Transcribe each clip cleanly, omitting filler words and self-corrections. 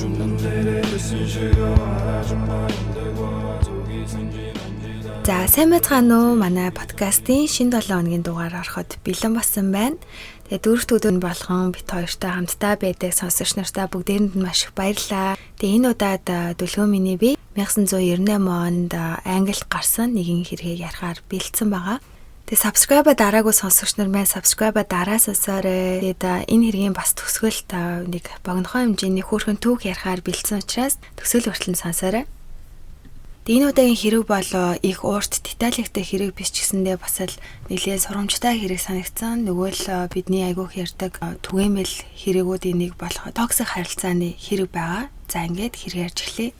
За сайн байцгаана уу? Манай подкастын шинэ 7 хоногийн дугаар ороход бэлэн болсон байна. Тэгээ дөрөвт өдөр нь болгон бит хоёртай хамтдаа байдаг сонсогч нартаа бүгдээрэнд нь маш их баярлалаа. Тэгээ энэ удаад Дүлгөө миний би 1998 онд Англид гарсан нэгэн хэргийг ярихаар бэлдсэн байгаа. Тэгээ subscribe дараагүй сонсогч нар маань subscribe дараа сонсоорой. Тэгээд энэ хэргийн бас төгсгөл нэг богинохоо хэмжээний хөөрхөн түүх ярихаар бэлдсэн учраас төгсгөл хүртэл сонсоорой. Энэ удаагийн хэрэг бол их урт детальтай хэрэг биш ч гэсэндээ бас л нэлээд сурамжтай хэрэг санагдсан. Нөгөө л бидний айгүйх ярьдаг түгээмэл хэрэгүүдийн нэг болох токсик харилцааны хэрэг байгаа. За ингээд хэрэг ярьж эхлэе.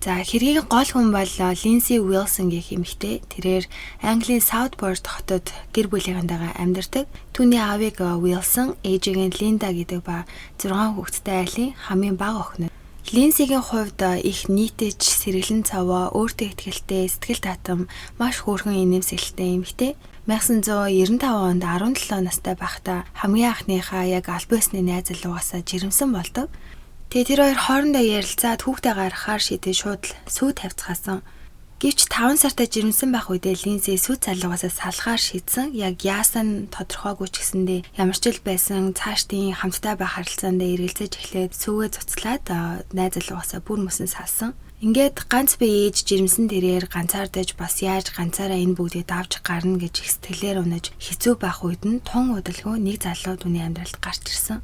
За хэргийн гол хүн бол Линдси Уилсон гэх эмэгтэй. Тэрээр Английн Саутпорт хотод гэр бүлийнхэндээ амьдардаг. Түүний аавыг Уилсон, ээжийг нь Линда гэдэг ба 6 хүүхэдтэй айлын хамгийн бага охин. Линдсигийн хувьд их нийтэж сэргэлэн цаваа, өөртөө ихтэй, сэтгэл татам, маш хөөрхөн инээмсэглэлтэй эмэгтэй. 1995 онд 17 настай байхдаа хамгийн анхныхаа яг албаасны найз залуугаасаа жирэмсэн болдог. Тэгээ тэр хоёр хоорондоо ярилцаад хүүхдээ гаргахаар шийдээ шууд сүү тавьцгаасан. Гэвч 5 сартай жирэмсэн байх үедээ Линдси сүү залуугаасаа салахаар шийдсэн. Яг яасан тодорхойгүй ч гэсэндээ ямар ч л байсан цаашдын хамтдаа байх харилцаанд эргэлзэж эхлээд сүүгээ цуцлаад найз залуугаасаа бүр мөсөн салсан. Ингээд ганц бие ээж жирэмсэн тэрээр ганцаардаж бас яаж ганцаараа энэ бүгдийг давж гарна гэж их сэтгэлээр унаж хэцүү байх үед нь тун удалгүй нэг залуу түүний амьдралд гарч ирсэн.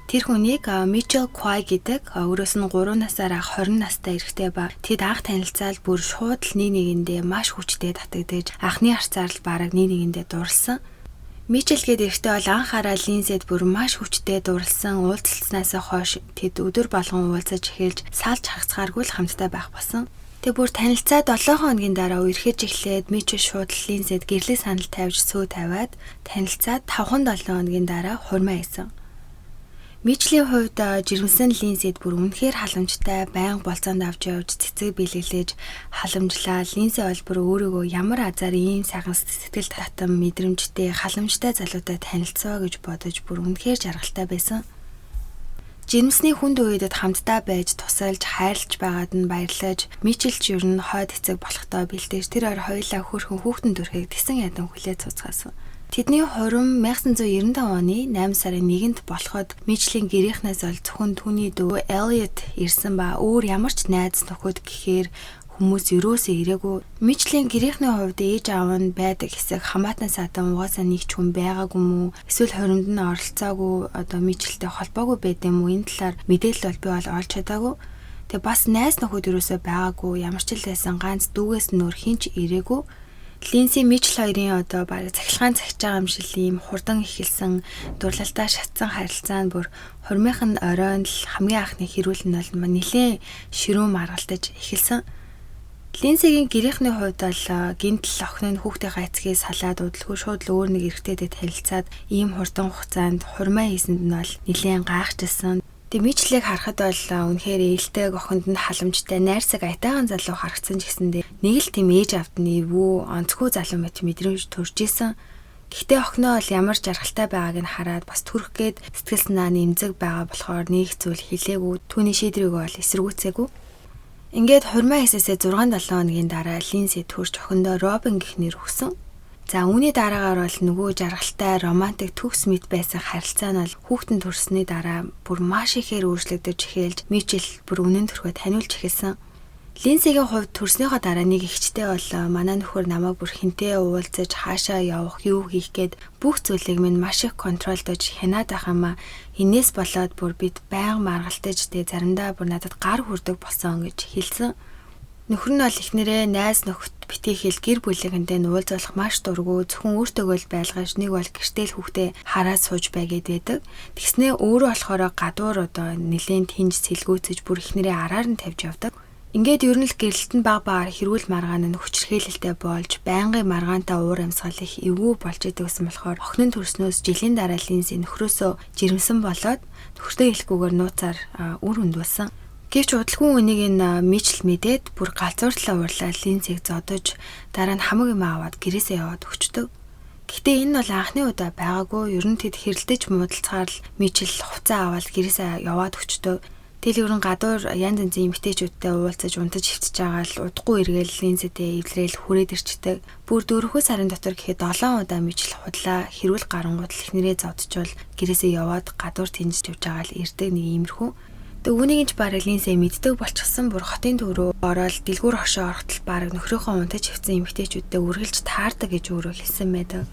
Тэр хүнийг Мичел Квай гэдэг өөрөөс нь 3 насаараа 20 настай эрэгтэй ба тэд анх танилцаад бүр шууд л нэгэндээ маш хүчтэй татагдаж анхны харцаар л бараг нэгэндээ дурлсан. Мичел гэдэг эрэгтэй бол анхаараа Линдсид бүр маш хүчтэй дурлсан. Уулзалтнаас хойш тэд өдөр болгон уулзаж эхэлж салж хагацгааргүй л хамтдаа байх болсон. Тэг бүр танилцаад 7 хоногийн дараа үерхэж эхлээд Мичел шууд Линдсид гэрлэх санал тавьж сүү тавиад танилцаад 5-7 хоногийн дараа хурмаа хийсэн. Мичлийн хувьд жирэмсэн Линдсид бүр үнэхээр халамжтай, байнга болцоонд авч явж цэцэг бэлгэлээж халамжлаа. Линдси бол бүр өөрийгөө ямар азар ийм сайхан сэтгэл татам мэдрэмжтэй, халамжтай залуутай танилцваа гэж бодож бүр үнэхээр жаргалтай байсан. Жирэмсний хүнд үедэд хамтдаа байж тусалж, хайрлаж байгаад нь баярлаж, Мичел ч ер нь хойд эцэг болохдоо бэлдэж тэр хоёр хоёулаа хөөрхөн хүүхдэн төрхийг тесэн ядан хүлээж цуцгаасан. Тэдний хурим 1995 оны 8 сарын 1-нд болоход Мичлийн гэрийнхнээс ол зөвхөн түүний дүү Эллиот ирсэн ба өөр ямар ч найз нөхөд гэхээр хүмүүс юусоо ирээгүй. Мичлийн гэрийнхний хувьд ээж аав нь байдаг хэсэг хамаатан садан угаасаа нэг ч хүн байгаагүй мүү? Эсвэл хоримд нь оролцоогүй Мичэлтэй холбоогүй байд юм уу? Энэ талаар мэдээлэл бол би олж чадаагүй. Тэгээ бас найз нөхөд юусоо байгаагүй. Ямар ч л байсан ганц дүүгээс нөр хинч ирээгүй. Линдси Мичел хоёрын баг цахилгаан цагж байгаа юм шиг ийм хурдан эхэлсэн дурлалтаа шатсан харилцаанд бүр хурмынх нь оройн л хамгийн анхны хэрүүл нь бол нэлээд ширүүн маргалтаж эхэлсэн. Линдсигийн гэрийнхний хувьд бол гинтл охин нь хүүхдийн эцгийг салаад удалгүй шууд л өөр нэг эрэгтэйтэй танилцаад ийм хурдан хугацаанд хурмаа хийсэнд нь бол нэлээд гайхажсэн. Тэг Мичлийг харахад бол үнэхээр ээлтэй охинд нь халамжтай найрсаг айтайхан залуу харагдсан ч гэсэндээ нэг л тийм ээж авд нэвүү онцгүй залуу мэт мэдрэмж төрж исэн. Гэхдээ охиноо бол ямар жаргалтай байгааг нь хараад бас төрөх гээд сэтгэл санаа нэмзэг байгаа болохоор нэг зүйл хэлээгүй. Түүний шийдрийг бол эсэргүүцээгүй. Ингээд хурмаа хийсээсээ 6-7 хоногийн дараа Линдси төрж охиндоо Робин гэх нэр өгсөн. За үүний дараагаар бол нөгөө жаргалтай романтик төгс мэт байсан харилцаа нь бол хүүхдэн төрсний дараа бүр маш ихээр өөрчлөгдөж эхэлж Мичел бүр үнэн төрхөө таниулж эхэлсэн. Линдсигийн хувьд төрснийхөө дараа нэг ихчтэй бол манай нөхөр намайг бүр хинтээ уулзаж хаашаа явах, юу хийх гээд бүх зүйлийг минь маш их контролдож хянаад байх юмаа. Инээс болоод бүр бид байнга маргалтаж заримдаа бүр надад гар хүрдэг болсон гэж хэлсэн. Нөхөр нь бол ихнэрээ найз нөхөд битгий хэл гэр бүлийнхэндээ уулзах маш дургүй зөвхөн өөртөөгөө л байлгаж нэг бол гэртэл хүүхдээ хараад сууж байгээд байдаг. Тэгснээ өөрөө болохоор гадуур нэлээд хинж сэлгүүцэж бүр ихнэрээ араар нь тавьж явдаг. Ингээд ер нь л гэрэлтэн баг багаар хэрүүл маргаан нь хүчрхээлэлтэй болж байнгын маргаантай уур амьсгал их эвгүй болж идэгсэн болохоор охин нь төрснөөс жилийн дараа Линдси нөхрөөсөө жирэмсэн болоод нөхөртөө хэлэхгүйгээр нууцаар үр өндүүлсэн. Гэвч удалгүй үнийг энэ Мичел мэдээд бүр галзууртлаа уурлаад Линдсиг зодож дараа нь хамаг юм аваад гэрээсээ яваад өчтөг. Гэхдээ энэ бол анхны удаа байгаагүй. Ер нь тэд хэрэлдэж муудалцахаар л Мичел хувцас аваад гэрээсээ яваад өчтөг. Тэгэл ерөн гадуур янз янзын эмэгтэйчүүдтэй уулзаж унтаж хөвтөж байгаа л удахгүй эргээл линзэдээ эвлэрээл хүрээд ирчдэг. Бүр 4 сарын дотор гэхэд 7 удаа мижил худлаа хэрүүл гарангууд л ихнэрээ зодчвол гэрээсээ яваад гадуур тэнцэж явж байгаа л ирдэг нэг иймэрхүү. Үүнийг ч бараг линзээ мэддэг болчихсон бүр хотын төв рүү ороод дэлгүүр хошоо орохдол бараг нөхрийнхөө унтаж хөвцөн эмэгтэйчүүдтэй үргэлж таардаг гэж өөрөө хэлсэн байдаг.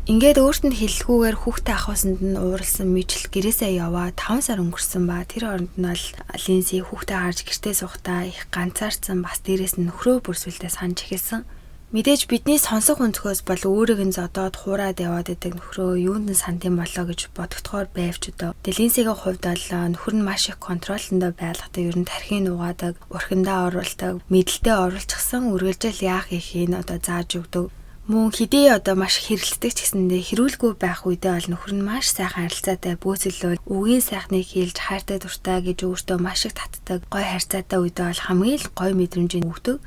Ингээд өөрт нь хэллгүйгээр хүүхдээ ахуусанд нь ууралсан мижил гэрээсээ яваа 5 сар өнгөрсөн ба тэр оронд нь л линзээ хүүхдээ харж гэртээ суухдаа их ганцаарцсан бас дээрээс нь нөхрөө бүрсвэлдээ санаж эхэлсэн. Мэдээж бидний сонсох өнцгөөс бол өөрийг нь зодоод хуураад яваад идэг нөхрөө юунд нь сандин болоо гэж бодогдохоор байвч өдөө. Линзэгийн хувьд бол нөхөр нь маш их контролондоо байлгатай ер нь тархийг угаадаг, урхиндаа оруулдаг, мэдлэлдээ оруулчихсан үргэлжил яах ихийг одоо зааж өгдөг. Мөн хэдий одоо маш хэрэлддэг ч гэсэндээ хэрүүлгүй байх үедээ бол нөхөр нь маш сайхан харилцаатай бөөцөлөө үгийн сайхныг хийлж хайртай дуртай гэж өөртөө маш их татдаг. Гой харьцаатай үедээ бол хамгийн л гой мэдрэмжийг өгдөг.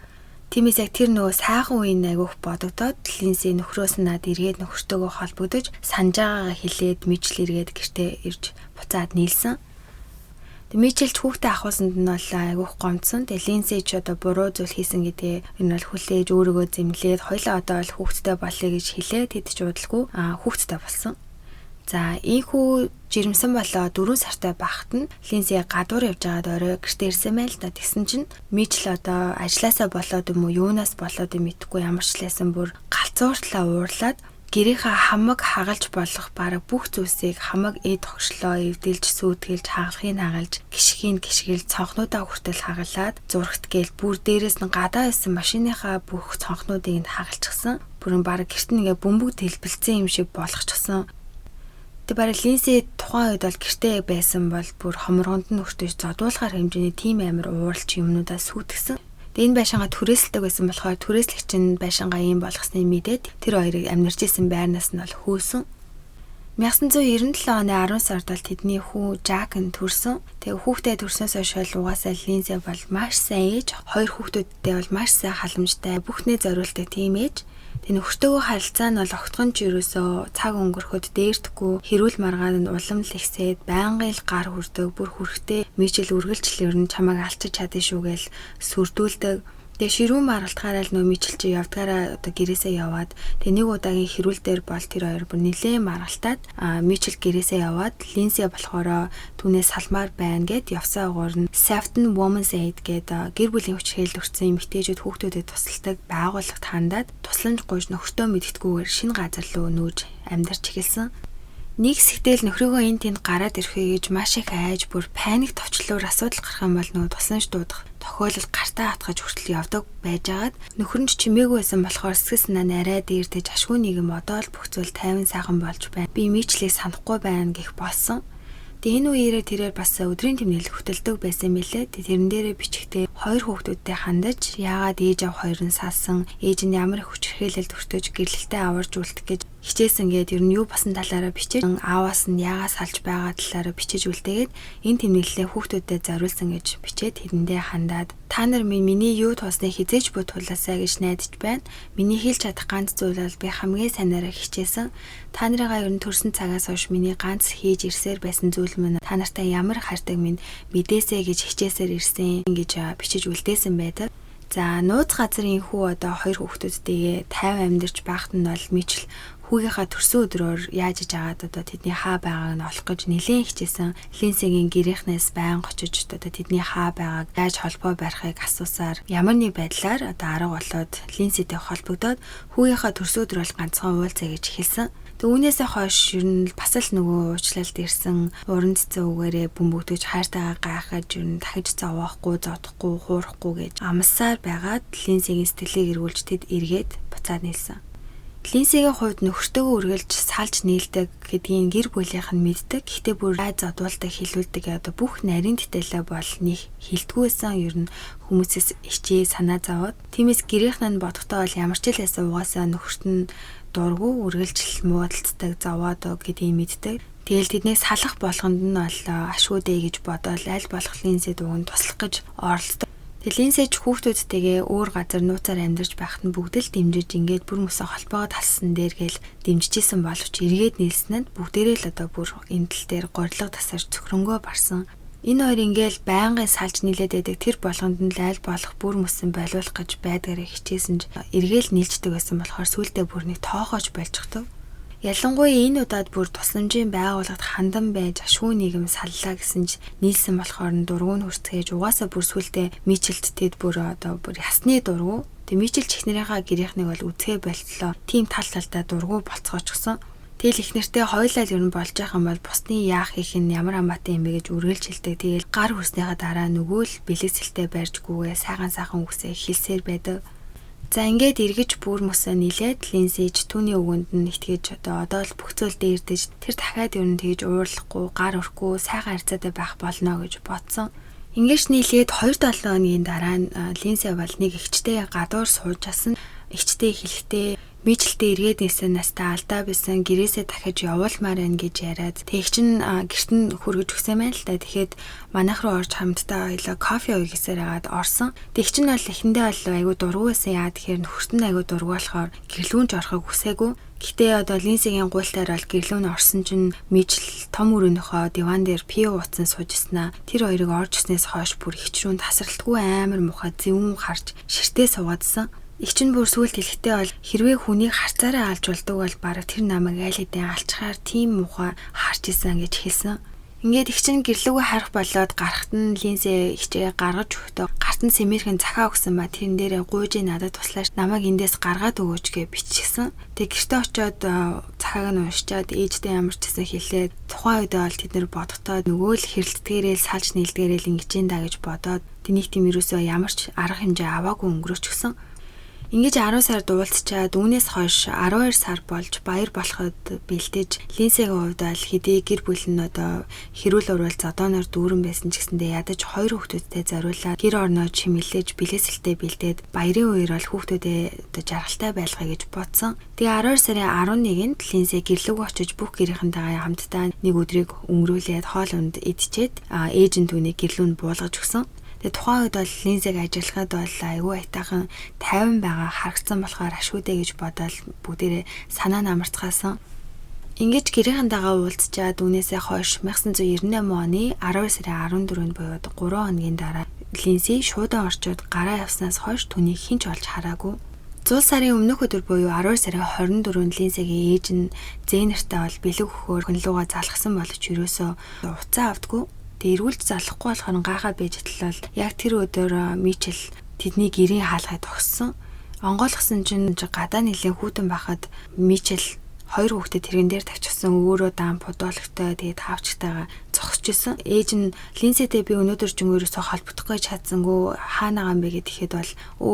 Тиймээс яг тэр нөгөө сайхан үеийн айгуух бодогдоод линзээ нөхрөөс нь над эргээд нөхөртөөгөө холбогдож санаж байгаагаа хэлээд мижил эргээд гэртээ ирж буцаад нийлсэн. Мижил хүүхдээ ахуусанд нь бол айгуух гомдсон. Линзээ ч одоо буруу зүйл хийсэн гэдгээ энэ бол хүлээж өөрийгөө зэмлээд хоёлаа одоо бол хүүхдтэй болъё гэж хэлээ. Тэд ч удалгүй хүүхдтэй болсон. За ийхүү жирэмсэн болоо 4 сартай багт нь линзээ гадуур явж байгаад орой гэртээ ирсэн байл та. Тэгсэн чинь мижил одоо ажилласаа болоод юм уу юунаас болоод юм мэдхгүй ямар ч лээсэн бүр галзууртлаа уурлаад гэрийнхаа хамаг хагалж болох бараг бүх зүйлсийг хамаг эд тогшлоо эвдэлж сүйтгэлж хагалахыг хагалж гიშгийг цонхнуудаа хүртэл хагалаад зурагт гээл бүр дээрээс нь гадаа байсан машиныхаа бүх цонхнуудыг нь хагалчихсан. Бүрэн бараг гэрт нэгэ бөмбөг дэлбэлцсэн юм шиг болгочихсон. Тэг бараг линзээ тухайн үед бол гэртээ байсан бол бүр хоморгонд нь өртөж зодуулахар хэмжээний тийм амар ууралч юмнуудаа сүйтгэсэн. Тэг энэ байшингаа түрээсэлдэг байсан болохоор түрээслэгч нь байшингаа ийм болгосныг мэдээд тэр хоёрыг амьдарч исэн байрнаас нь бол хөөсөн. 1997 оны 10 сард бол тэдний хүү Жак нь төрсөн. Тэгээ хүүхдээ төрснөөс хойш угаасаа линзээ бол маш сайн ээж, хоёр хүүхдүүдтэй бол маш сайн халамжтай, бүхнээ зориулдаг тийм ээж. Тэгээ нөхөртөөгөө харилцаа нь бол огтхон ч ерөөсөө цаг өнгөрөхөд дээрдэхгүй хэрүүл маргаан нь улам л ихсээд байнгын л гар хүрдэг бүр хүрэхтэй мижил үргэлжлэл ер нь чамайг алчиж чадсан шүүгээл сүрдүүлдэг. Тэгээ ширүүн маргалтгаараа л нөө мижил чи явдгаараа одоо гэрээсээ яваад тэгээ нэг удаагийн хэрүүл дээр бол тэр хоёр бүр нилээн маргалтаад мижил гэрээсээ яваад линзээ болохоро түүнээс салмаар байна гэд явсаа угаар нь Safety Women's Aid гэдэг гэр бүлийн хүчирхийлэлд өртсөн эмэгтэйчүүд хүүхдүүдэд тусалдаг байгууллагт хандаад тусламж гуйж нөхөртөө мэдтгүйгээр шинэ газар руу нүүж амьдарч эхэлсэн. Нэг сэтэл нөхрийгөө энэ тэнд гараад ирэхээ гэж маш их айж бүр паник товчлуур асуудал гарах юм бол нөгөө тусламж дуудах тохиолдол гартаа хатгаж хүртэл явдаг байжгаад нөхөр нь чимээгүй байсан болохоор сэтгэл санаа нарай дээрдэж ашгүй нийгэм одоо л бүх зүйл тайван сайхан болж байна. Би мичлийг санахгүй байна гэх болсон. Тэгээ энэ үеэрээ тэрээр бас өдрийн тэмдэглэл хөтэлдэг байсан мэлээ. Тэрэн дээрээ бичгтээ хоёр хүүхдүүдтэй хандаж яагаад ээж аав хоёр нь салсан, ээж нь ямар их хүчирхээлэлд өртөж гэрлэлтэд аварж үлдэх гэж хичээсэн гээд ер нь юу басан талаараа бичиж ааваас нь яагаад салж байгаа талаараа бичиж үлдээгээд энэ тэмдэглэлээ хүүхдүүдэд зориулсан гэж бичээд тэрэндээ хандаад та нар миний юу туусныг хизээж буй тулаасаа гэж найдаж байна. Миний хэлж чадах ганц зүйл бол би хамгийн сайнараа хичээсэн. Та нарыгаа ер нь төрсэн цагаас хойш миний ганц хийж ирсээр байсан зүйл минь та нартай ямар хайртайг минь мэдээсэй гэж хичээсээр ирсэн гэж бичиж үлдээсэн байдаг. За нууц газрын хүү одоо хоёр хүүхдүүдтэйгээ 50 амьдарч байхад нь бол мижил хүүгийнхаа төрсөн өдрөөр яаж иж агаад одоо тэдний хаа байгааг нь олох гэж нэлээд хичээсэн. Линзэгийн гэрийнхнээс байнга очиж одоо тэдний хаа байгааг яаж холбоо барихыг асуусаар ямар нэг байдлаар одоо арга болоод линзэтэй холбогдоод хүүгийнхаа төрсөн өдөр бол ганцхан уулзъя гэж хэлсэн. Үүнээсээ хойш ер нь бас л нөгөө уучлалт ирсэн уран цэцэн үгээрээ бөмбөгдөж хайртайгаа гайхаж ер нь дахиж зовоохгүй, зодохгүй, хуурахгүй гэж амсаар байгаад линзэгийн сэтгэлийг эргүүлж тэд эргээд буцаад нийлсэн. Линзэгийн хувьд нөхөртөөгөө үргэлж салж нийлдэг гэдгийг гэр бүлийнх нь мэддэг. Гэхдээ бүр айд зодуулдаг, хилүүлдэг одоо бүх нарийн деталээ бол нэг хилдэггүйсэн ер нь хүмүүсээс ичээ санаа зовоод. Тиймээс гэрийнх нь бодохдоо бол ямар ч л байсан угаасаа нөхөрт нь дургу үргэлжлэл муудалцдаг, зовоодоо гэдгийг мэддэг. Тэгэл тэднийг салах болгонд нь бол ашгүй дээ гэж бодоод аль болох линзэд уг нь туслах гэж оролддог. Линзэж хүүхдүүдтэйгээ өөр газар нууцаар амьдарч байхад нь бүгд л дэмжиж ингээд бүр мөсө холбоогоо талсан дээр гээл дэмжижсэн боловч эргээд нийлснэнд бүгдээрээ л одоо бүр энэ тал дээр горилго тасарч цөхрөнгөө барсан. Энэ хоёр ингээл байнгын салж нийлээд байдаг тэр болгонд нь л аль болох бүр мөсөн болиулах гэж байдгаараа хичээсэн ч эргээл нийлждэг байсан болохоор сүүлдээ бүр нэг тоохооч болчихдог. Ялангуяа энэ удаад бүр тусламжийн байгууллагад хандан байж ашгүй нийгэм саллаа гэсэн ч нийлсэн болохоор дургуун хүрцгээж угаасаа бүр сүүлдээ Мичелд тэд бүр ясны дургу. Тэг Мичел чихнэрийнхаа гэрийнхнийг бол үцгээ болтлоо. Тим тал талдаа дургу болцоочгсон. Тэгэл их нэртэй хойлол ер нь болж байгаа юм бол бусны яах их нь ямар амаатай юм бэ гэж үргэлж хэлдэг. Тэгэл гар хүрснийхаа дараа нөгөө л бэлэсэлтэй барьжгүйгээ сайхан үгсээ хэлсээр байдаг. За ингээд эргэж бүр мөсөө нийлээд Линсэж түүний өгөнд нь итгэж одоо л бүх зүйл дээрдэж тэр дахиад ер нь тэгж уурлахгүй гар өрөхгүй сайхан харьцаатай байх болно гэж бодсон. Ингээс нийлээд 2-7 хоногийн дараа нь Линсэ бол нэг эгчтэй гадуур сууж асан. Эгчтэй хэлэхдээ Мичелтэй эргээд нээсэн настаа алдаа байсан гэрээсээ дахиж явуулмаар байна гэж яриад тэгч нь гэрт нь хүргэж өгсөн байна л та. Тэгэхэд манайх руу орж хамтдаа хоёлоо кофе ууя гэсээр хагаад орсон. Тэгч нь бол эхэндээ бол айгу дургу байсан. Яа тэгэхээр нөхөрт нь айгу дургу болохоор гэрлүүнж орохыг хүсээгүй. Гэхдээ одоо Линсигийн гуйлтаар бол гэрлүүн орсон чинь Мичел том өрөөнийхөө диван дээр пиу ууцсан суужснаа. Тэр хоёрыг орж ирснээс хойш бүр хичрүүн тасралтгүй амар муухай зэвүүн харж ширтээ суугаадсан. Их чинь бүр сүлд хэлэхдээ бол хэрвээ хүнийг харцаараа алж болдог бол бараг тэр намайг аль хэдийн алчхаар тийм муухай харж исэн гэж хэлсэн. Ингээд их чинь гэрлүүгээ харах болоод гарахт нь Линсэ ихчээ гаргаж өгтөө гарт нь сэмэрхэн захаа өгсөн ба тэрэн дээрээ гуйж надад туслаач намайг эндээс гаргаад өгөөч гэж бичсэн. Тэг гэртээ очиод захааг нь уншичаад ээжтэй ямар ч гэсэн хэлээд тухайн үед бол тэд нар бодготоо нөгөө л хэрэлдгээрээ салж нийлдгээрээ л ингэж энэ даа гэж бодоод тэнийг тийм юусоо ямар ч арга хэмжээ аваагүй өнгөрөөчихсөн. Ингэж 10 сард уулзчаад үүнээс хойш 12 сар болж баяр болоход бэлдэж Линсэгийн хувьд бол хэдий гэр бүл нь одоо хэрүүл урвал зодооноор дүүрэн байсан ч гэсэндээ ядаж 2 хүүхдүүдтэй зориулаад гэр орноо чимэлээж бэлэсэлтэй бэлдээд баярын үеэр бол хүүхдүүдээ одоо жаргалтай байлгая гэж бодсон. Тэгээ 12 сарын 11-нд Линсэ гэрлүүг очиж бүх гэрийнхэнтэйгээ хамтдаа нэг өдрийг өнгөрүүлээд хоол унд идчихэд ээж нь түүнийг гэрлүүнд буулгаж өгсөн. Тэгээ тухайн үед бол Линсэг ажиллахад бол айгүй айтаахан 50 байгаа харагдсан болохоор ашгүйдэ гэж бодоод бүгдээрээ санаа намарцгаасан. Ингэж гэрийнхэнтэйгээ уулзчаад үүнээсээ хойш 1998 оны 12 сарын 14-нд буюу 3 хоногийн дараа Линсэ шуудан орчоод гараа явснаас хойш түүнийг хинч олж хараагүй. 100 сарын өмнөх өдөр буюу 12 сарын 24-нд Линсэгийн ээж нь Зэнэртэй бол бэлэг өгөхөөр хөнлөөгөө залхсан боловч юусоо уцаа авдаггүй. Эргүүлж залахгүй болохоор гайхаа байж атлал яг тэр өдөр Мичел тэдний гэрийн хаалгыг тогссон. Онгойлгосон чинь гадаа нэлээ хүүтэн байхад Мичел 2 хүүхдэд тэрэн дээр тавьчихсан өөрөө даан подологтой тэгээд тавчтайгаа зогсож исэн. Ээж нь Линсэтэй би өнөөдөр ч өөрөөсөө холбогдохгүй чадсангүй хаанаа юм бэ гэхэд бол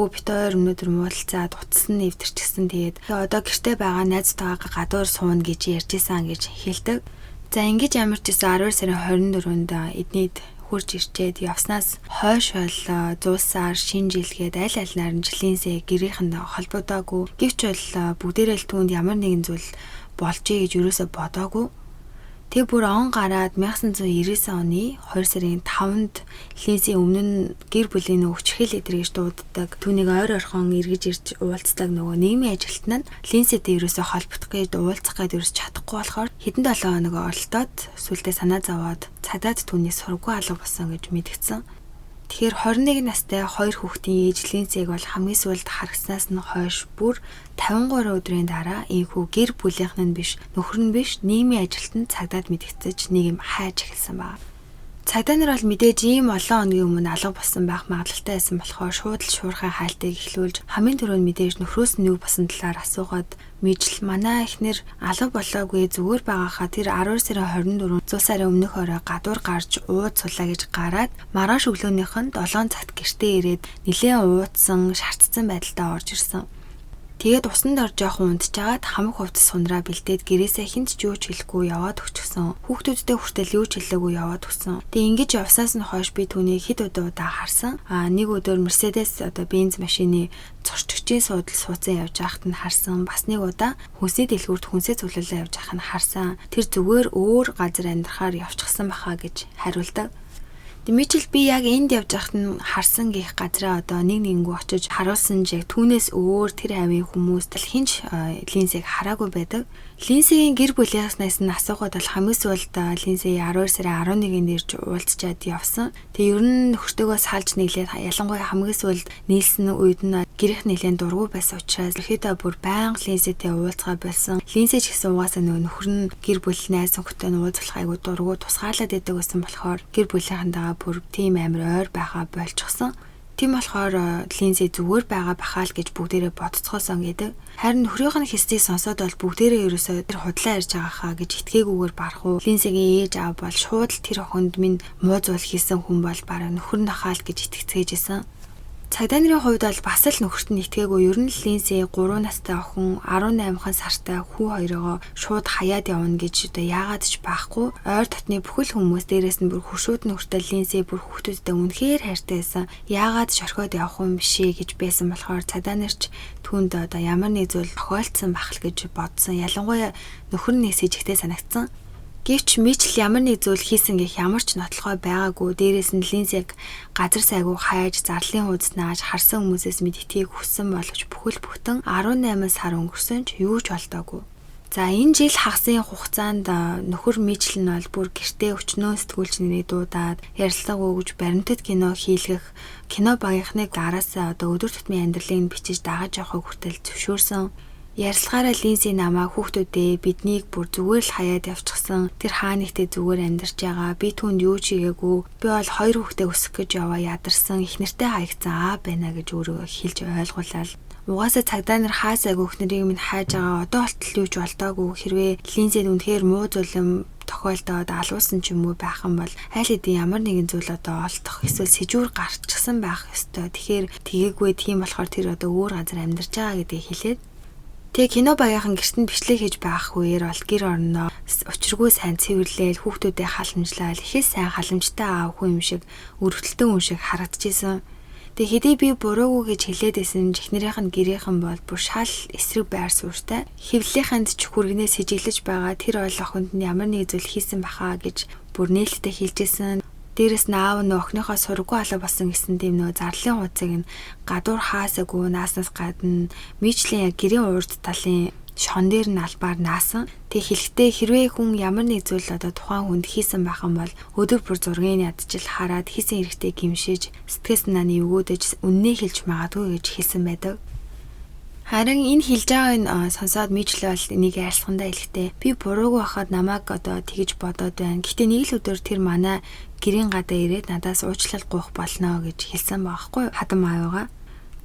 бит хоёр өнөөдөр муудалцаад утсан нэвтэрчихсэн тэгээд одоо гэртээ байгаа найзтайгаа гадуур сууна гэж ярьжсэн гэж хэлдэг. За ингэж ямар ч гэсэн 12 сарын 24-нд эднийд хурж ирчээд явснаас хойш бол зуусаар шинжилгээд аль алинаар нь Линсэ гэрийнхэнд холбогдоогүй. Гэвч бол бүгдээрээ л түүнд ямар нэгэн зүйл болжээ гэж юусоо бодоогүй. Тэг бүр он гараад 1999 оны 2 сарын 5-нд Линсэ өмнө нь гэр бүлийн өвчхэл эдрэгж дууддаг. Түүнийг ойр орхон эргэж ирж уулздаг нөгөө нийгмийн ажилтнаа Линсэтэй ерөөсөө холбогдох гэж уулзах гэж ерөөс чадахгүй болохоор хэдэн 7 хоног оролдоод сүлдээ санаа зовоод цадаад түүний сургуу алга болсон гэж мэдгдсэн. Тэгэхээр 21 настай 2 хүүхдийн ээж Линсэг бол хамгийн сүүлд харагснаас нь хойш бүр 53 өдрийн дараа ийхүү гэр бүлийнхэн нь биш, нөхөр нь биш, нийгмийн ажилтнанд цагдаад мэдгцэж нэг юм хайж эхэлсэн байна. Цагдаа нар бол мэдээж ийм олон хоногийн өмнө алга болсон байх магадлалтай байсан болохоор шууд л шуурхай хайлтыг эхлүүлж хамгийн түрүүнд мэдээж нөхрөөс нь юу болсон талаар асуугаад Мичел манай эхнэр алга болоогүй зүгээр байгаахаа тэр 12 сарын 24 100 сарын өмнөх орой гадуур гарч ууд сулаа гэж гараад маргааш өглөөнийх нь 7 цагт гэртээ ирээд нэлээд уудсан шаардсан байдалтай орж ирсэн. Тэгээд усанд орж явах унтжгаад хамаг хувцас сунраа бэлдээд гэрээсээ хинт ч юу ч хэлэхгүй яваад өгчихсөн. Хүүхдүүдтэй хүртэл юу ч хэлээгүй яваад өгсөн. Тэгээд ингэж явсаас нь хойш би түүнийг хэд удаа харсан. Нэг өдөр Мерседес одоо бенз машины цорчигчийн суудал суудсан явж байхад нь харсан. Бас нэг удаа хүнсний дэлгүүрт хүнсээ цуглуулаа явж байхад нь харсан. Тэр зүгээр өөр газар амьдрахаар явчихсан баха гэж хариулдаг. Мичл би яг энд явж байхад нь харсан гих газраа одоо нэгнгүү очиж харуулсан жиг түүнээс өөр тэр хавийн хүмүүс тал хинч Линдсийг хараагүй байдаг. Линдсийн гэр бүлийнхнээс нь асуухад бол хамгийн сүүлд Линдси 12 сарын 11-нд ирж уулзчаад явсан. Тэгээ ер нь нөхөртөөгөө салж нийлээд ялангуяа хамгийн сүүлд нийлсэн үед нь гэрэх нэлээд дургу байсан учраас ихэдээ бүр байнга Линдситэй уулзгаа болсон. Линдси ч гэсэн угаасаа нөхөр нь гэр бүл найз нөхдөд нь уулзах айгу дургу тусгаалаад байдаг гэсэн болохоор гэр бүлийнхэнтэйгээ бүр тийм амар ойр байхаа болчихсон. Тийм болохоор Линдси зүгээр байгаа бахаал гэж бүгдээрээ бодцгоосон гэдэг. Харин нөхрийнх нь хэлсийг сонсоод бол бүгдээрээ ерөөсөө тэр худлаа ярьж байгаа хаа гэж итгээгүйгээр барах уу. Линдсигийн ээж аав бол шууд л тэр охинд минь муу зүйл хийсэн хүн бол бараг нөхөр нь хаал гэж итгэцгээжсэн. Цагдаа нарын хувьд бол бас л нөхөрт нь итгээгүй. Ер нь Линдси 3 настай охин 18 сартай хүү хоёроо шууд хаяад явна гэж одоо яагаад ч байхгүй. Ойр дотны бүхэл хүмүүс дээрээс нь бүр хөшөөд нөхөртэй Линдси бүр хүүхдүүдтэй үнэхээр хайртай байсан. Яагаад ч орхиод явах юм бишээ гэж байсан болохоор цагдаа нарч түүнд одоо ямар нэг зүйл тохиолдсон байх л гэж бодсон. Ялангуяа нөхөр нь сэжигтэй санагдсан. Гэвч Мичл ямар нэг зүйл хийсэн гэх ямар ч нотлохой байгаагүй. Дээрээс нь Линдсиг газар сайгүй хайж зарлын хуудас нааж харсан хүмүүсээс мэдтгийг хүссэн боловч бүхэл бүтэн 18 сар өнгөрсөн ч юу ч болтоогүй. За энэ жил хагасын хугацаанд нөхөр Мичл нь бол бүр гэртээ өчнөө сэтгүүлч нарыг дуудаад ярилцлага өгж баримтат кино хийлгэх, кино багийнхныг араасаа одоо өдөр тутмын амьдралыг бичиж дагаж явахыг хүртэл зөвшөөрсөн. Ярилцлагаараа Линдси намаа хүүхдүүдээ биднийг бүр зүгээр л хаяад явчихсан. Тэр хаа нэгтээ зүгээр амьдарч байгаа. Би түүнд юу ч хийгээгүй. Би бол 2 хүүхдээ өсгөх гэж яваа ядарсан. Их нэртэй хаягдсан аа байна гэж өөрөө хэлж ойлгуулаад. Угаасаа цагдаа нар хаасайг хүүхнэрийг минь хайж байгаа. Одоо болтол юу ч болтоогүй. Хэрвээ Линдсид үнэхээр муу zulum тохиолдоод алуусан ч юм уу байх юм бол айл хэдийн ямар нэгэн зүйл одоо олдох эсвэл сэжүүр гарчихсан байх ёстой. Тэгэхээр тэгээгүй тийм болохоор тэр одоо өөр газар амьдарч байгаа гэдгийг хэлээд тэгээ кино багийнхан гэртэн бичлэг хийж байх үеэр бол гэр орноо учиргүй сайн цэвэрлээл хүүхдүүдээ халамжлал ихээс сайн халамжтай аав хүн юм шиг өрөвдөлтөн хүн шиг харагдчихсэн. Тэгээ хэдий би буруугүй гэж хэлээд байсан жихнэрийнх нь гэрийнхэн бол бүр шал эсрэг байр суурьтай. Хэвлэлийнхэнд ч хүргнээс сэжиглэж байгаа тэр ойл охинд нь ямар нэг зүйл хийсэн бахаа гэж бүр нээлттэй хэлжсэн. Дээрээс нь аав нь охиныхоо сургуу алаа болсон гэсэн тийм нөө зарлын хуудсыг нь гадуур хаасаагүй нааснаас гадна Мичлийн гэрийн урд талын шон дээр нь албаар наасан. Тэг хэлэхдээ хэрвээ хүн ямар нэг зүйл одоо тухайн хүнд хийсэн байх юм бол өдөр бүр зургийг ядчил хараад хийсэн хэрэгтэй гимшиж сэтгэс нааны өгөөдөж үннээ хэлж магадгүй гэж хэлсэн байдаг. Харин энэ хэлж байгааг сонсоод Мичл бол энийг ярьсхандаа хэлэхдээ би буруугүй байхад намайг одоо тэгж бодоод байна. Гэтэ нэг л өдөр тэр манай гэрийн гадаа ирээд надаас уучлал гуйх болно гэж хэлсэн байхгүй хадам аавгаа.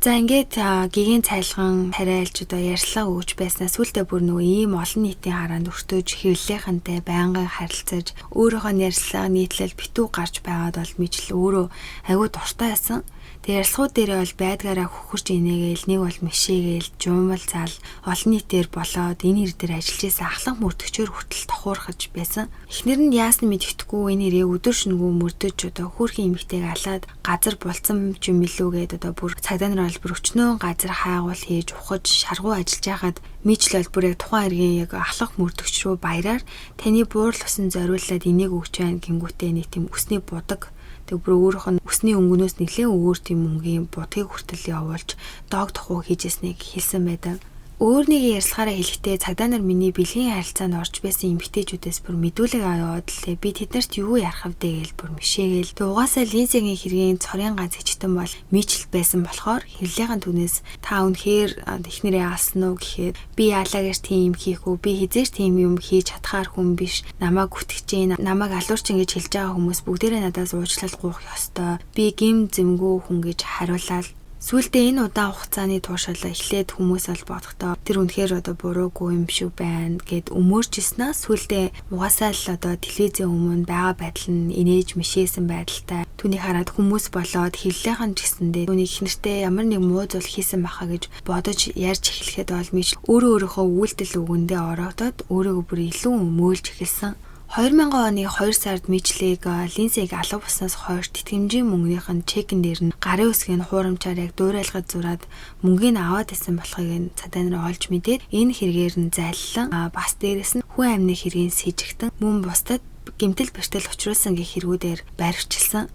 За ингээд гигийн цайлган тариалж одоо ярьслаа өгч байснаас сүлдээ бүр нөгөө ийм олон нийтийн хараанд өртөөж хэвлэлийнхэнтэй байнгын харилцаж өөрөөхөө нь ярьслаа нийтлэл битүү гарч байгаад бол Мичл өөрөө аягүй дуртай байсан. Тэгээ ярилцлагууд дээрээ бол байдгаараа хөхөрч инээгээл нэг бол мишээгээл жуумал зал олон нийтээр болоод энэ хэр дээр ажиллаж байсан ахлах мөрдөгчөөр хүртэл тохуурхаж байсан. Эхнэр нь яасны мэдгэдэггүй энэ нэрээ өдөр шөнөгүй мөрдөж одоо хөөрхийн эмэгтэйг алаад газар булцсан юм билүүгээд одоо бүр цагдаа нар бол бүр өчнөө газар хайгуул хийж ухаж шаргуу ажиллаж байхад Мичл бол бүр яг тухайн эргийн яг ахлах мөрдөгч рүү баяраар таны буур лусан зориуллаад энийг өгч байна гингүүтээ нэг тийм өсний будаг тэг бүр өөрөөх нь өсний өнгөнөөс нэлээд өөр тийм өнгийн будгийг хүртэл явуулж дог тохуу хийжсэнийг хэлсэн байдаг. Өөр нэг ярьслахаараа хэлэхдээ цагдаа нар миний бэлгийн харилцаанд орж байсан эмэгтэйчүүдээс бүр мэдүүлэг аваад лээ. Би тэднэрт юу ярих вэ гээл бүр мишээгээл. Тэг угаасаа Линдсигийн хэргийн цорын ганц хичтэн бол Мичл байсан болохоор хэрлийнхэн түнээс та үнэхээр эхнэрээ алсан уу гэхээр би яалагаар тийм хийхгүй. Би хизээш тийм юм хийж чадхаар хүн биш. Намайг гүтгэж гин, намайг алуурчин гэж хэлж байгаа хүмүүс бүгдээрээ надаас уучлал гуйх ёстой. Би гим зэмгүй хүн гэж хариулаад сүүлдээ энэ удаан хугацааны туушаалаа эхлээд хүмүүс бол бодохдоо тэр үнэхээр одоо буруугүй юм шиг байна гэд өмөрчснаа сүүлдээ угаасаа л одоо телевизийн өмнө байгаа байдал нь инээж мишээсэн байдалтай түүнийг хараад хүмүүс болоод хэллийнхэн ч гэсэндээ түүний их нэртэй ямар нэг муу зүйл хийсэн байхаа гэж бодож ярьж эхлэхэд бол Мичл өөрийнхөө үйлдэл үгэндээ ороодод өөрийгөө бүр илүү мөөлж эхэлсэн. 2000 оны 2 сард Мичлийг Линдсиг алга болсноос хойш тэтгэмжийн мөнгөнийх нь чекэн дээр нь гарын үсгийн хуурамчаар яг дуурайлгаж зураад мөнгөний аваад исэн болохыг цагдаа нар олж мэдээд энэ хэрэгээр нь зайллан бас дээрэс нь хүн амны хэргийн сэжигтэн мөн бусдад гэмтэл бэртэл учруулсан гэх хэрэгүүдээр баривчилсан.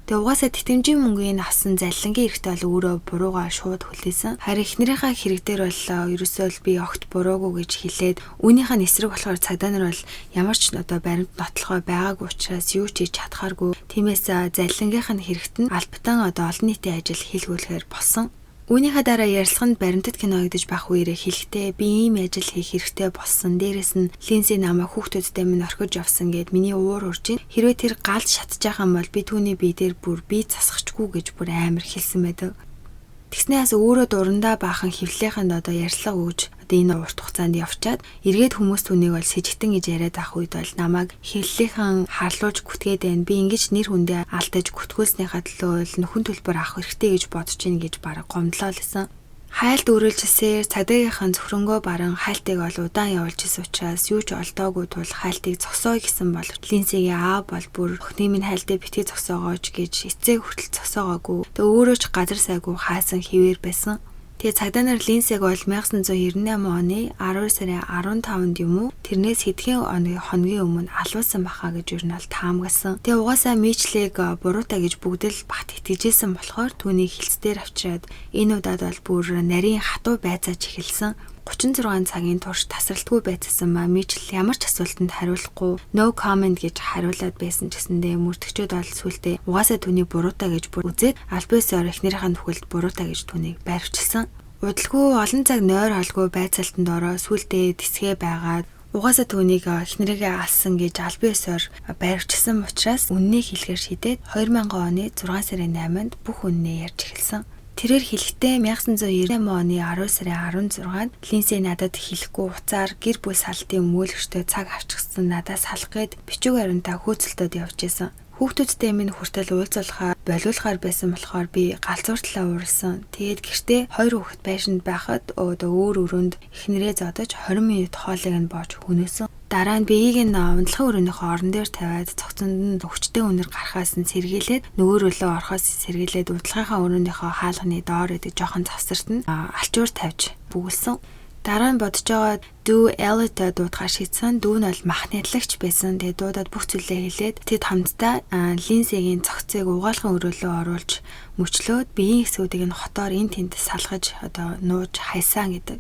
Тэгээ угаасаа тэтгэмжийн мөнгөний авсан заллингийн эрэгтэй бол өөрөө буруугаа шууд хүлээсэн. Харин эхнэрийнхээ хэрэг дээр бол ерөөсөө л би огт буруугүй гэж хэлээд үүнийхээ эсрэг болохоор цагдаа нар бол ямар ч одоо баримт нотлохоо байгаагүй учраас юу ч хийж чадхааргүй. Тиймээс заллингийнх нь хэрэгт нь албатан одоо олон нийтийн ажил хийлгүүлэхээр болсон. Үүнийхээ дараа ярилцлаганд баримтат кино гэж байх үеэрээ хэлэхдээ би ийм ажил хийх хэрэгтэй болсон. Дээрээс нь Линси намайг хүүхдүүдтэй минь орхиж явсан гэд миний уур урж ин. Хэрвээ тэр галж шатчих юм бол би түүний бие дээр бүр бие засахчгүй гэж бүр амар хэлсэн байдаг. Тэгснээс өөрөө дурандаа баахан хөвлөхийн одоо ярьслага өгж одоо энэ урт хугацаанд явчаад эргээд хүмүүс түүнийг бол сэжигтэн гэж яриад ах үед бол намайг хэллийнхэн харлуулж гүтгээд байна. Би ингэж нэр хүндээ алдаж гүтгүүлснийхаа төлөө нөхөн төлбөр авах хэрэгтэй гэж бодож ийн гэж бараг гомдлоо лсэн. Хайлт үргэлжилсээр цагдаагийнхаа зөвхрөнгөө баран хайлтыг ол удаан явуулж исэн учраас юу ч олдоогүй тул хайлтыг зогсооё гэсэн боловч Линсигийн аав бол бүр охины минь хайлтыг битгий зогсоогооч гэж эцэг хүртэл зогсоогоогүй. Тэг өөрөө ч газар сайгүй хаасан хിവэр байсан. Тэгээ цагдаа нар Линсиг бол 1998 оны 12 сарын 15-нд юм уу тэрнээс хэдхэн хоногийн өмнө алуулсан баха гэж юу нь таамагласан. Тэгээ угаасаа Мичлиг буруутай гэж бүгд л бат итгэжсэн болохоор түүнийг хилцээр авчираад энэ удаад бол бүр нарийн хатуу байцааж эхэлсэн. 36 цагийн турш тасралтгүй байцсан ба Мичл ямар ч асуултанд хариулахгүй no comment гэж хариулаад байсан ч гэсэндээ мөрдөгчөд бол сүултээ угаасаа түүний буруутай гэж бүр үзээд Альбесор эхнэрийнхээ нүхэлд буруутай гэж түүнийг баривчилсан. Удалгүй олон цаг нойр холгүй байцаалтанд ороо сүултээ тэсгээ байгаад угаасаа түүнийг эхнэрийгээ алсан гэж Альбесор баривчилсан учраас үннийг хэлэхээр шийдээд 2000 оны 6 сарын 8-нд бүх үннээ ярьж эхэлсэн. Тэрээр хэлэхдээ 1998 оны 10 сарын 16-нд Линси надад хэлэхгүй уцаар гэр бүл салтын өмгөөлөгчтэй цаг авчихсан надаас салах гээд бичиг баримтаа хөөцөлтөд явж исэн. Хүүхдүүдтэй минь хүртэл уулзуулахаа болиулахаар байсан болохоор би галзууртлаа уурсан. Тэгээд гэртээ 2 хүүхэд байшинд байхад өөр өрөөнд эхнэрээ зодож 20 минут хоолыг нь боож хөнөөсөн. Дараа нь биеийг нь ундлахын өрөөнийхөө орон дээр тавиад цогцонд нь өвчтэй үнэр гарахаас нь сэргийлээд нөгөө рүүлөө орохоос сэргийлээд удалгынхаа өрөөнийхөө хаалганы доор идэх жоохон завсарт нь алчуур тавьж бүгэлсэн. Дараа нь бодож байгаа дүү Эллитэй дуудахаар шийдсэн. Дүү нь бол махнадлагч байсан. Тэгээ дуудаад бүх зүйлээ хэлээд тэд хамтдаа Линсигийн цогцыг угаалгын өрөөлөө оруулж мөчлөөд биеийн хэсгүүдийг нь хотоор эн тэнд салгаж одоо нууж хайсан гэдэг.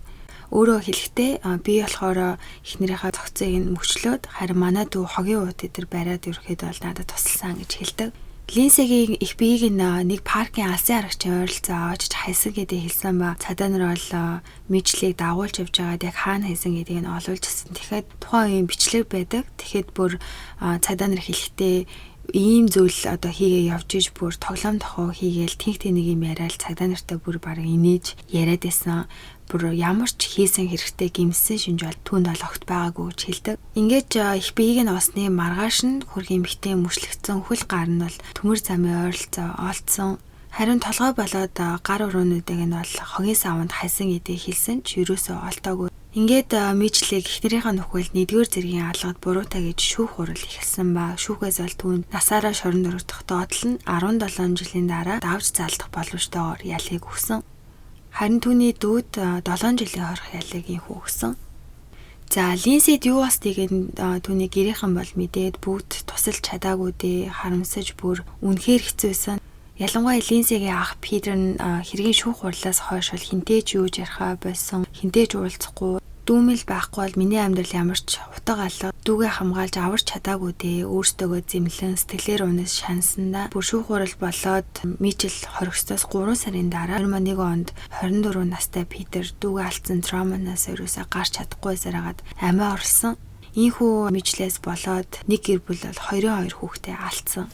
Өөрөө хэлэхдээ би болохоор эхнэрийнхээ цогцыг нь мөчлөөд харин манай дүү хогийн уут дээр бариад ирэхэд бол надад тусалсан гэж хэлдэг. Линсигийн их биеийг нэг паркийн алсын аргачин ойролцоо аваач хайсан гэдээ хэлсэн ба цагдаа нар бол Мичлийг дагуулж явж байгаад яг хаана хайсан гэдгийг нь олуулж ирсэн. Тэгэхээр тухайн үеийн бичлэг байдаг. Тэгэхэд бүр цагдаа нар хэлэхдээ ийм зүйл одоо хийгээ явж иж бүр тоглоом тохоо хийгээл тэнх тэнийг юм яриад цагдаа нартай бүр баг инээж яриад байсан. Бүр ямар ч хийсэн хэрэгтэй гимсэн шинж бол түүнд бол огт байгаагүй гэж хэлдэг. Ингээд их биеийг нь осны маргааш нь хөргийн битээ мөшлөгдсөн хөл гар нь бол төмөр замын ойролцоо олдсон. Харин толгой болоод гар өрөөнүүдийг нь бол хогийн савнд хайсан гэдгийг хэлсэн ч юусоо олтоогүй. Ингээд Мичлиг эхнэрийнхээ нөхөд 1-р зэргийн алгад буруутай гэж шүүх хурал эхэлсэн ба шүүхээс бол түүнд насаараа шорон дөрөвдөх доотлол нь 17 жилийн дараа давж залдах боломжтойгоор ялгийг өгсөн. Харин түүний дүүд 7 жилийн хорих ялыг өгсөн. За Линсид юу бас тэгээд түүний гэрийнхэн бол мэдээд бүгд тусалж чадаагүй дээ, харамсаж бүр үнэхээр хэцүүсэн. Ялангуяа Линсигийн ах Питер нь хэргийн шүүх хурлаас хойш бол хинтээж юу ярихаа болсон, хинтээж уулзахгүй, дүүмэл байхгүй бол миний амьдрал ямар ч утга алга дүүгээ хамгаалж аварч чадаагүй дээ. Өөртөөгөө зэмлэн сэтгэлээр унаас шансандаа бүр шүүх хурал болоод Мичл хоригсоос 3 сарын дараа 2001 онд 24 настай Питер дүүгээ алдсан травманаас ерөөсөө гарч чадахгүй сараагаад амиа орсон. Ийхүү Мичлээс болоод нэг гэр бүл бол 22 хүүхдээ алдсан.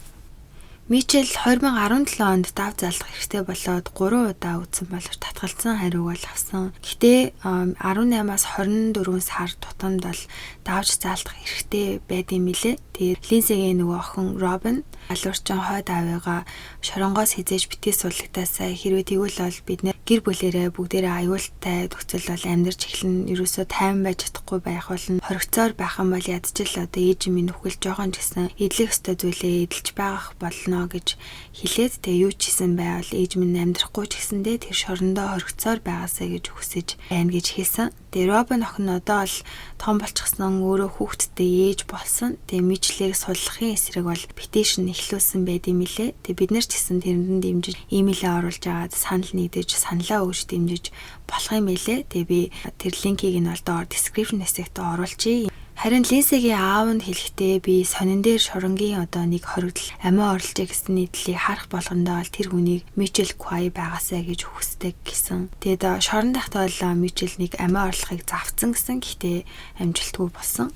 Мичл 2017 онд дав залдах хэрэгтэй болоод 3 удаа үдсэн боловч татгалзсан хариуг бол авсан. Гэтэ 18-аас 24 сар тутамд бол давж залдах хэрэгтэй байдсан мэлээ. Тэгээд Линсигийн нөгөө охин Робин алуурчин хойд авыгаа шоронгоос хизээж битгий суллагтаасаа хэрвээ тэгвэл бол бид нэр гэр бүлэрээ бүгдээрээ аюултай нөхцөл бол амьдарч эхлэн ерөөсөө тайван байж чадахгүй байх болно. Хоригцоор байх юм бол ядчил одоо ээж минь нөхөл жоохон ч гэсэн эдлэх ёстой зүйлээ эдэлж байх болно гэж хэлээд тэгээ юу ч хийсэн байвал ээж минь амьдрахгүй ч гэсэндээ тэр шорондоо хоригцоор байгаасаа гэж хүсэж байна гэж хэлсэн. Тэгээ Робин охин одоо бол том болчихсон, өөрөө хүүхэдтэй ээж болсон. Тэгээ мижлээг суллахын эсрэг бол петишн эхлүүлсэн байд юм лээ. Тэгээ бид нар ч гэсэн тэрэнд дэмжиж имэйлээ оруулж аваад санал нэгдэж саналаа өгч дэмжиж болох юм билээ. Тэгээ би тэр линкийг нь бол доор description хэсэгт оруулчихъя. Харин Линсигийн аав нь хэлэхдээ би сонин дээр шоронгийн одоо нэг хоригдол амиа орлож гэсэн нийтлийг харах болгондоо л тэр хүнийг Мичел Квай байгаасаа гэж хүсдэг гэсэн. Тэгээд шорон дахтаа бол Мичел нэг амиа орлохыг завцсан гэсэн, гэхдээ амжилтгүй болсон.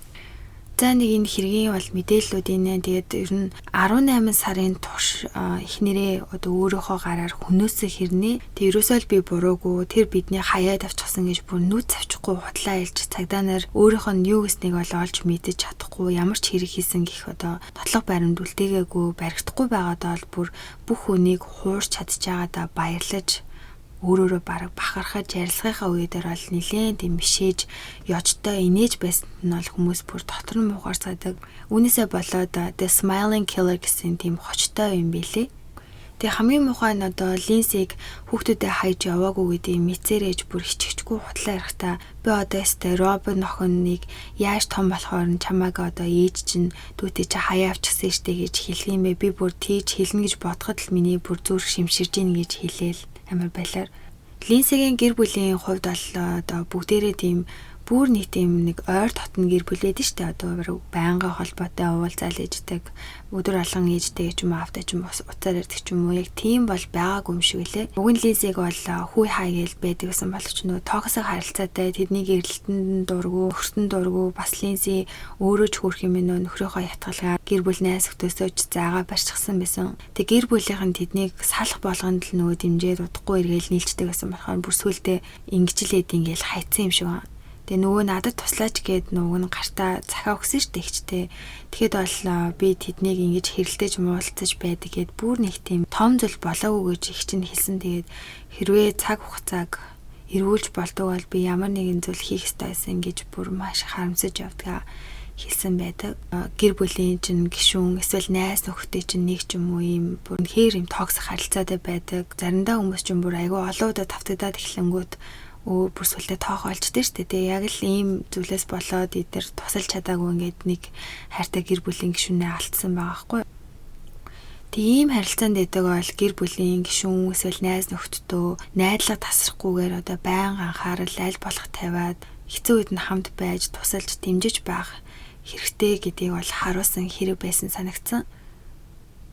За нэг энэ хэргийн бол мэдээллүүд инээ. Тэгээд ер нь 18 сарын турш эхнэрээ одоо өөрийнхөө гараар хөнөөсөө хэрнээ. Тэг ерөөсөө л би буруугүй, тэр бидний хаяад авчихсан гэж бүр нүд завчихгүй хутлаа илж цагдаа нар өөрийнх нь юу гэснийг бол олж мэдэж чадахгүй, ямар ч хэрэг хийсэн гэх одоо тотлого баримт үлдээгээгүй, баригдахгүй байгаадаа бол бүр бүх хүнийг хуурч чадчихагаадаа баярлаж өөрөөрөө бараг бахархаж ярилцлагынхаа үе дээр бол нэлээд тийм бишээж ёжтой инээж байсан нь бол хүмүүс бүр дотор нь муугаарцаадаг. Үүнээсээ болоод The Smiling Killer гэсэн тийм хочтой юм билээ. Тэгээ хамгийн муухай нь одоо Линсиг хүүхдүүдэд хайж яваагүй гэдэг мэдсээрэж бүр хичгчгүй хутлаа ярихдаа би одоо өстэй Робин охиныг яаж том болохоор нь чамааг одоо ээж чинь дүүтэй чи хаяа авчихсан штэ гэж хэлэх юм бэ. Би бүр тийж хэлнэ гэж бодоход л миний бүр зүрх шимширж ийн гэж хэлээл амар байлаар. Линсигийн гэр бүлийн хувьд бол одоо бүгдээрээ тийм бүр нэг тийм нэг ойр дотн гэр бүл байдаг штэ. Одоо байнгын холбоотой уулзаал ээждэг, өдөр алган ээжтэй ч юм уу, автаа ч юм уу, уцаар ирдэг ч юм уу, яг тийм бол байгаагүй юм шиг лээ. Уг нь Линсиг бол хүй хай гээл байдаг гэсэн боловч нөө токсик харилцаатай, тэдний гэрэлтэн дургу, хөртөн дургу, бас Линси өөрөө ч хөрх юм нөө нөхрийнхөө ятгалгаа гэр бүл найз хөтөөсөж заагаа барьчихсан байсан. Тэг гэр бүлийнх нь тэднийг салах болгонд л нөгөө дэмжээд удахгүй эргээл нийлждэг гэсэн болохоор бүр сүултээ ингэжлээд ингээл хайцсан юм шиг байна. Тэгээ нөгөө надад туслаач гээд нөгөө нь гартаа захаа өгсөн штэ ихчтэй. Тэгэхэд бол би тэднийг ингэж хэрэлдэж муулцаж байдаг гэд бүр нэг тийм том зүйл болоогүй гэж их чинь хэлсэн. Тэгээд хэрвээ цаг хугацааг эргүүлж болдог бол би ямар нэгэн зүйл хийх ёстой байсан гэж бүр маш харамсаж явдгаа хэлсэн байдаг. Гэр бүлийн чинь гишүүн эсвэл найз нөхдөд чинь нэг ч юм уу ийм бүр хээр юм токсик харилцаатай байдаг. Заримдаа хүмүүс чинь бүр айгүй олон удаа тавтагдаад эхлэнгүүт бүр сүлдээ тоохолжтэй штэ. Тэгээ яг л ийм зүйлээс болоод эдгээр тусалж чадаагүй ингээд нэг хайртай гэр бүлийн гишүүнээ алдсан байгаа байхгүй. Тийм харилцаанд дэдэг бол гэр бүлийн гишүүн эсвэл найз нөхдөдөө найдлага тасрахгүйгээр одоо байнга анхаарал аль болох тавиад хэцүү үед нь хамт байж тусалж дэмжиж байх хэрэгтэй гэдгийг бол харуулсан хэрэг байсан санагдсан.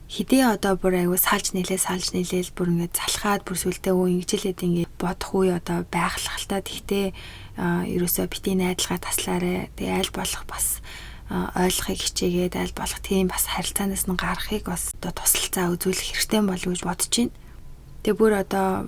Хидээ одоо бүр аягүй салж нийлээл бүр ингээд залхаад бүр сүлдээ ингэжлээд ингээд бодох үе одоо байхлах л та. Тэгтээ ерөөсөө бити найдалгаа таслаарэ. Тэгээ аль болох бас ойлгохыг хичээгээд аль болох тийм бас харилцаанаас нь гарахыг бас одоо тусалцаа үзүүлэх хэрэгтэй болов гэж бодож байна. Тэгээ бүр одоо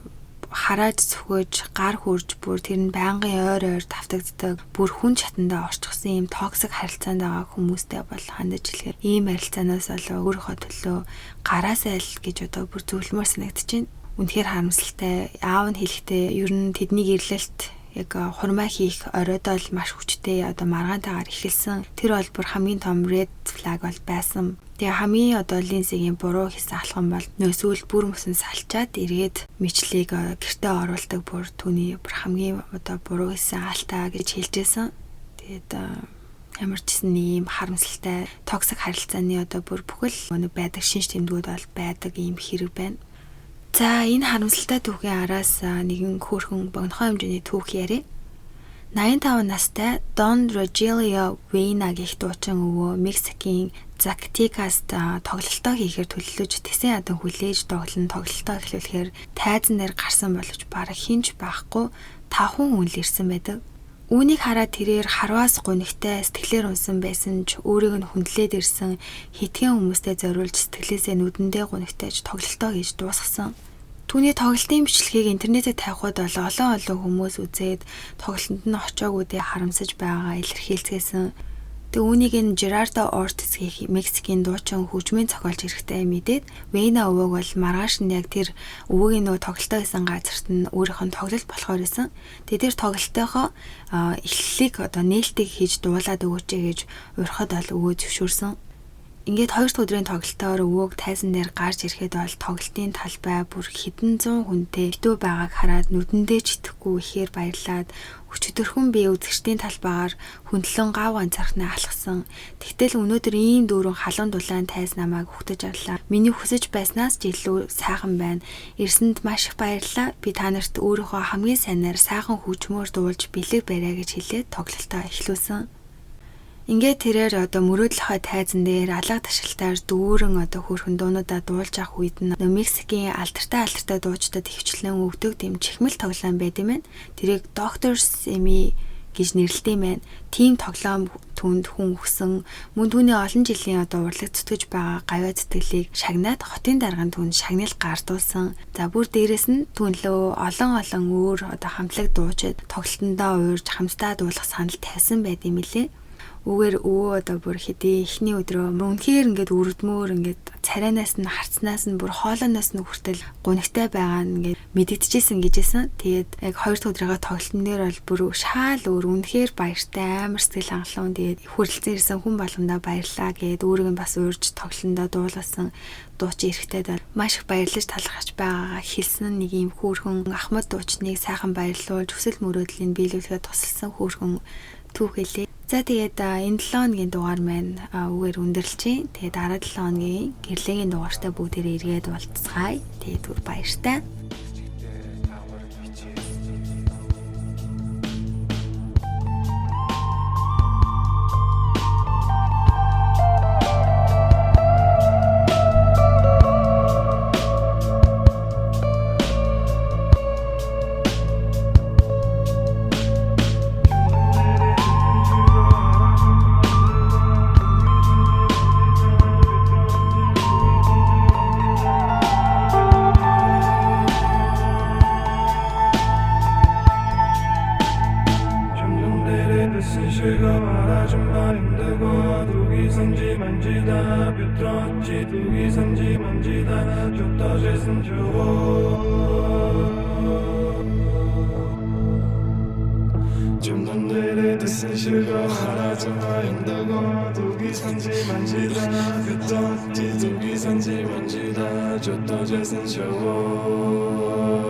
харааж цөхөөж гар хурж бүр тэр нь байнгын ойр тавтагддаг бүр хүн чатандаа орчихсон ийм токсик харилцаанд байгаа хүмүүстэй бол хандаж хэлэхээр ийм харилцаанаас болоо өөрийнхөө төлөө гараасай л гэж одоо бүр зөвлөмөр санагдаж байна. Үнэхээр харамсалтай. Аав нь хэлэхдээ ер нь тэдний ирлэлт яг хурмаа хийх оройдоо л маш хүчтэй одоо маргаантайгаар эхэлсэн. Тэр бол бүр хамгийн том red flag бол байсан. Тэгээ хамгийн одоо Линсигийн буруу хийсэн алхам бол нөөсөөл бүр мөсөн салчаад эргээд Мичлийг гэртээ оруулдаг бүр түүний бүр хамгийн одоо буруу хийсэн алдаа гэж хэлжсэн. Тэгээд ямар ч гэсэн ийм харамсалтай токсик харилцааны одоо бүр бүхэл байдаг шинж тэмдгүүд бол байдаг ийм хэрэг байна. За энэ харамсалтай түүхийн араас нэгэн хөөрхөн богинохон хэмжээний түүх яриа. 85 настай Don Rogelio Vina гэх дуучин өвөө Мексикийн Zacatecas тоглолтоо хийхээр төлөвлөж тэсэн ядан хүлээж тоглолтоо эхлүүлэхээр тайзан дээр гарсан боловч бараг хинж байхгүй 5 хүн ирсэн байдаг. Үүнийг хараад тэрээр харваас гунигтай сэтгэлээр унсан байсан ч өөрийг нь хүндлээд ирсэн хитгэн хүмүүстэй зориулж сэтгэлээсээ нүдэндээ гунигтайж тоглолтоо хийж дуусгасан. Түүний тоглолтын бичлэгийг интернетээр тавихад бол олон хүмүүс үзээд тоглолтод нь очиагуудыг харамсаж байгаагаа илэрхийлсэн. Тэг үүнийг нь Gerardo Ortiz гэх Мексикийн дуучин хөгжмийн зохиолч эрэхтэй мэдээд Вейна өвөөг бол маргааш нь яг тэр өвөөгийн нөө тоглолтоо хийсэн газарт нь өөрийнх нь тоглолт болохоор исэн. Тэгээд тэр тоглолтынхоо эхлэлийг одоо нээлтийг хийж дуулаад өгөөч гэж урьхад бол өвөө зөвшөөрсөн. Ингээд 2 дахь өдрийн тоглолтоор өвөөг тайзан дээр гарч ирэхэд бол тоглолтын талбай бүр хэдэн зуун хүнтэй битүү байгааг хараад нүдэндээ ч итгэхгүй ихээр баярлаад өчигдөрхөн би үзэгчдийн талбайгаар хөндлөн гав ганцаархнаа алхсан. Тэгтэл өнөөдөр ийм дүүрэн халуун дулаан тайз намайг хөтөж авлаа. Миний хүсэж байснаас ч илүү сайхан байна. Ирсэнд маш их баярлалаа. Би та нарт өөрийнхөө хамгийн сайнаар сайхан хөгжмөөр дуулж бэлэг бариа гэж хэлээд тоглолтоо эхлүүлсэн. Ингээд тэрээр одоо мөрөөдлөхөй тайзан дээр алга ташилтаар дүүрэн одоо хөөрхөн дуунуудаа дуулж авах үед нь Мексикийн алдартай дуучдад хөвчлэн өгдөг тийм чихмэл тоглоом байд юм байна. Тэрийг Doctors Emi гэж нэрлэдэг юм байна. Тим тоглоом түнд хүн өгсөн мөн түүний олон жилийн одоо урлаг зүтгэж байгаа гавьяа зүтгэлийг шагнаад хотын дарганд түн шагнал гардуулсан. За бүр дээрэс нь түнлөө олон өөр одоо хамтлаг дуучид тоглолтондоо уурж хамтдаа дуулах санал тавьсан байд юм лээ. Үгээр өвөө одоо бүр хэдий эхний өдрөө үнэхээр ингээд үрдмөр ингээд царайнаас нь харцнаас нь бүр хоолойноос нь хүртэл гунигтай байгаа нь ингээд мэдэгдэжсэн гэжсэн. Тэгээд яг 2 дахь өдрийнхөө тоглолтын дээр бол бүр шаал өөр үнэхээр баяртай амар сэтгэл хангалуун. Тэгээд хүрэлцэн ирсэн хүн болгондоо баярлаа гэд өөрийг нь бас уурж тоглолтондоо дуулсан дуучин эрэхтэйд бол маш их баярлаж талархаж байгаагаа хэлсэн нэг юм хөөрхөн Ахмад дуучныг сайхан баярлуулж хүсэл мөрөөдлийн биелүүлэхэд тусалсан хөөрхөн түүхэлээ. За тэгээд энэ 7 хоногийн дугаар маань үгээр өндөрлж чинь. Тэгээд дараа 7 хоногийн гэрлэгийн дугаартай бүгдээрээ эргээд уулзцгаая. Тэгээд түр баяртай. 저 떠져선 저